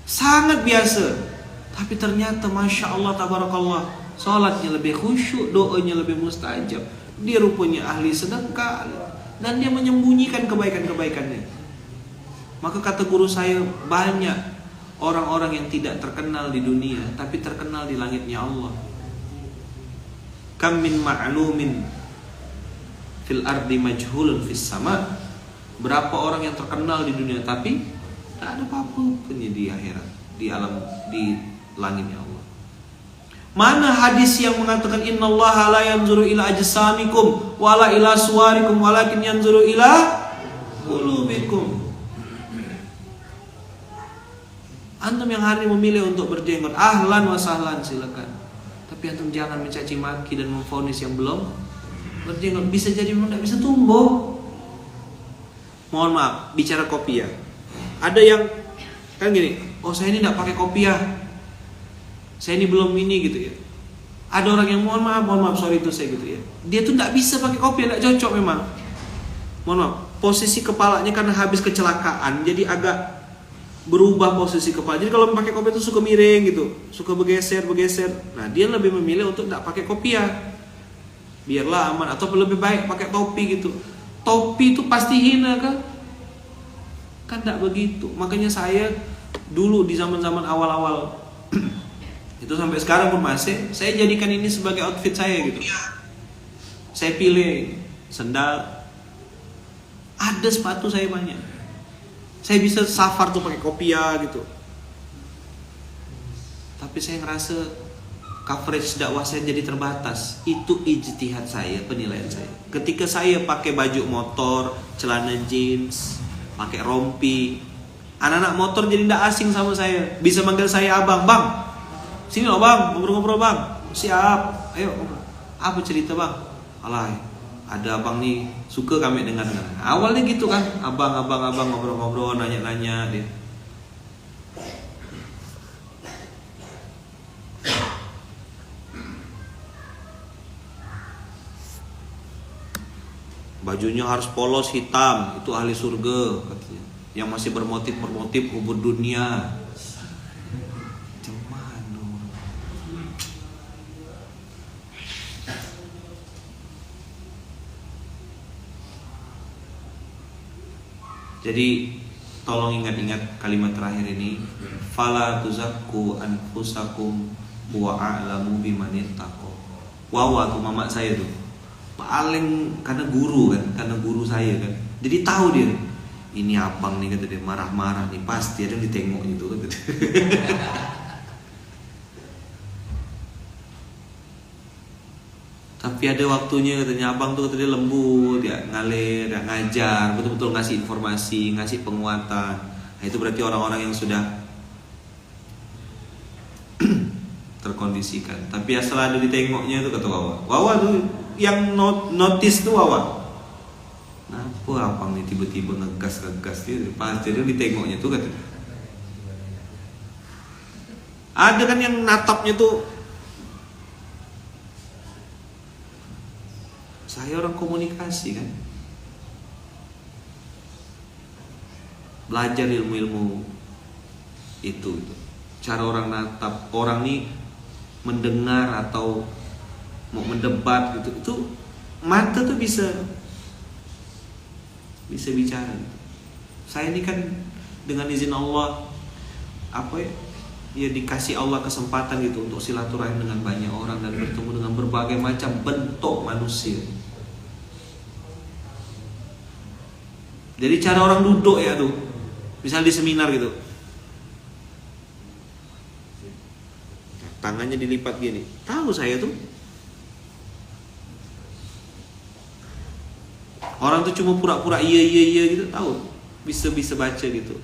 sangat biasa. Tapi ternyata Masya Allah tabarakallah, sholatnya lebih khusyuk, doanya lebih mustajab. Dia rupanya ahli sedekah, dan dia menyembunyikan kebaikan-kebaikannya. Maka kata guru saya, banyak orang-orang yang tidak terkenal di dunia, tapi terkenal di langitnya Allah. Kam min ma'lumin fil ardi majhulun fis sama. Berapa orang yang terkenal di dunia, tapi tak ada apa-apa di akhirat, di alam, di langitnya Allah. Mana hadis yang mengatakan innallaha la yanzuru ila ajsamikum wala ila suwarikum walakin yanzuru ila qulubikum. Antum yang hari ini memilih untuk berjenggot, ahlan wa sahlan, silakan. Tapi antum jangan mencaci maki dan memvonis yang belum berjenggot. Bisa jadi memang tidak bisa tumbuh. Mohon maaf, bicara kopiah. Ada yang kan gini, oh saya ini tidak pakai kopiah, saya ini belum ini gitu ya. Ada orang yang mohon maaf sorry itu saya gitu ya. Dia tuh tidak bisa pakai kopiah, tidak cocok memang. Mohon maaf, posisi kepalanya karena habis kecelakaan jadi agak berubah posisi kepala. Jadi kalau pakai kopiah itu suka miring gitu, suka bergeser. Nah dia lebih memilih untuk tidak pakai kopiah, biarlah aman. Atau lebih baik pakai topi gitu. Topi itu pasti hina kan? Kan tidak begitu. Makanya saya dulu di zaman-zaman awal-awal itu sampai sekarang pun masih, saya jadikan ini sebagai outfit saya gitu. Saya pilih sendal, ada sepatu saya banyak. Saya bisa safar tuh pakai kopiah gitu. Tapi saya ngerasa coverage dakwah saya jadi terbatas. Itu ijtihad saya, penilaian saya. Ketika saya pakai baju motor, celana jeans, pakai rompi, anak-anak motor jadi tidak asing sama saya. Bisa manggil saya abang, bang. Sini loh bang, ngobrol-ngobrol bang. Siap, ayo. Apa cerita bang? Alay, ada abang nih, suka kami dengar. Awalnya gitu kan, abang ngobrol-ngobrol, nanya-nanya dia. Bajunya harus polos hitam, itu ahli surga katanya. Yang masih bermotif ubur dunia. Jadi tolong ingat-ingat kalimat terakhir ini, fala tuzakku anfusakum wa a'lamu bimanittaqo. Wawa tuh mama saya tuh paling, karena guru saya kan. Jadi tahu dia, ini abang nih kata dia, marah-marah nih pasti ada yang ditengok gitu kata dia. Tapi ada waktunya katanya, abang tuh kata dia lembut, ya ngalir, ya ngajar, betul-betul ngasih informasi, ngasih penguatan. Nah, itu berarti orang-orang yang sudah terkondisikan. Tapi asal ada ditengoknya itu kata Wawa tuh yang notice tuh Wawa. Kenapa abang nih tiba-tiba ngegas gitu? Pasti dia ditengoknya tuh kata. Ada kan yang natapnya tuh, saya orang komunikasi kan, belajar ilmu-ilmu itu. Cara orang natap, orang nih mendengar atau mau mendebat gitu, itu mata tuh bisa bicara gitu. Saya ini kan dengan izin Allah ya dikasih Allah kesempatan gitu untuk silaturahim dengan banyak orang dan bertemu dengan berbagai macam bentuk manusia. Jadi cara orang duduk ya tuh, misal di seminar gitu, tangannya dilipat gini, tahu saya tuh orang tuh cuma pura-pura iya gitu, tahu. bisa baca gitu.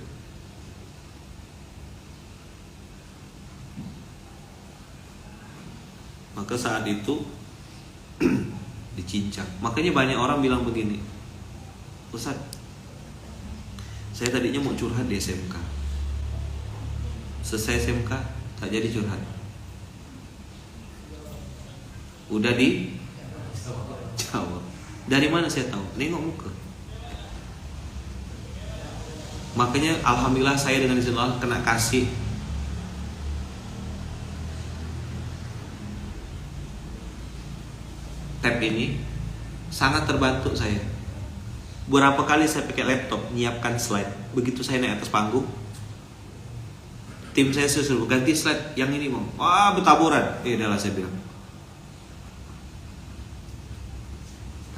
Maka saat itu dicincang. Makanya banyak orang bilang begini, Ustaz, saya tadinya mau curhat di SMK. Selesai SMK tak jadi curhat. Udah di jawab. Dari mana saya tahu? Nengok muka. Makanya alhamdulillah saya dengan izin Allah kena kasih tab ini, sangat terbantu saya. Berapa kali saya pakai laptop nyiapkan slide. Begitu saya naik atas panggung, tim saya suruh ganti slide yang ini mau. Wah, bertaburan. Udahlah saya bilang.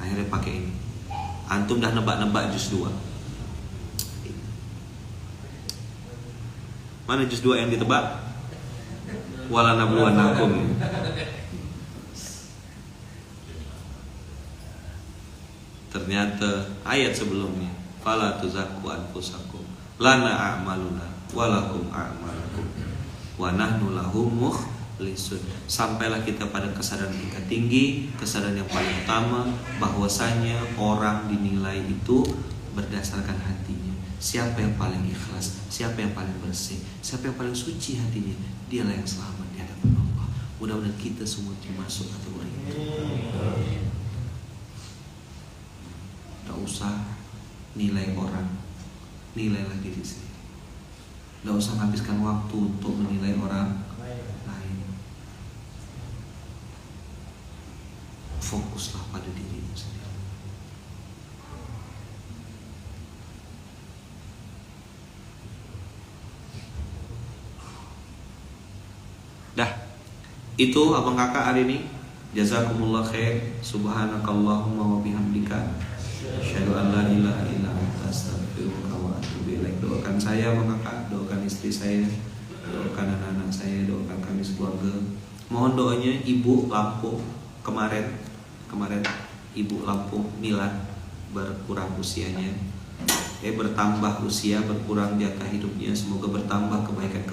Akhirnya pakai ini. Antum dah nebak-nebak juz 2. Mana juz 2 yang ditebak? Wala nabluwannakum. Ternyata ayat sebelumnya, fala tuzakku anfusakum, lana a'maluna walakum a'malukum wa nahnu lahum mukhlisun. Sampailah kita pada kesadaran tingkat tinggi, kesadaran yang paling utama, bahwasanya orang dinilai itu berdasarkan hatinya. Siapa yang paling ikhlas, siapa yang paling bersih, siapa yang paling suci hatinya, dialah yang selamat di hadapan Allah. Mudah-mudahan kita semua termasuk kategori itu. Tidak usah nilai orang, nilailah diri sendiri. Tidak usah menghabiskan waktu untuk menilai orang lain. Fokuslah pada dirimu sendiri. Dah, itu abang kakak hari ini. Jazakumullah khair. Subhanakallahumma wa bihamdika, asyhadu an la ilaha illa anta, astaghfiruka wa atubu ilaik. Doakan saya, abang kakak, doakan istri saya, doakan anak-anak saya, doakan kami sekeluarga. Mohon doanya Ibu Lampung kemarin Ibu Lampung milad, berkurang usianya, bertambah usia, berkurang jatah hidupnya. Semoga bertambah kebaikan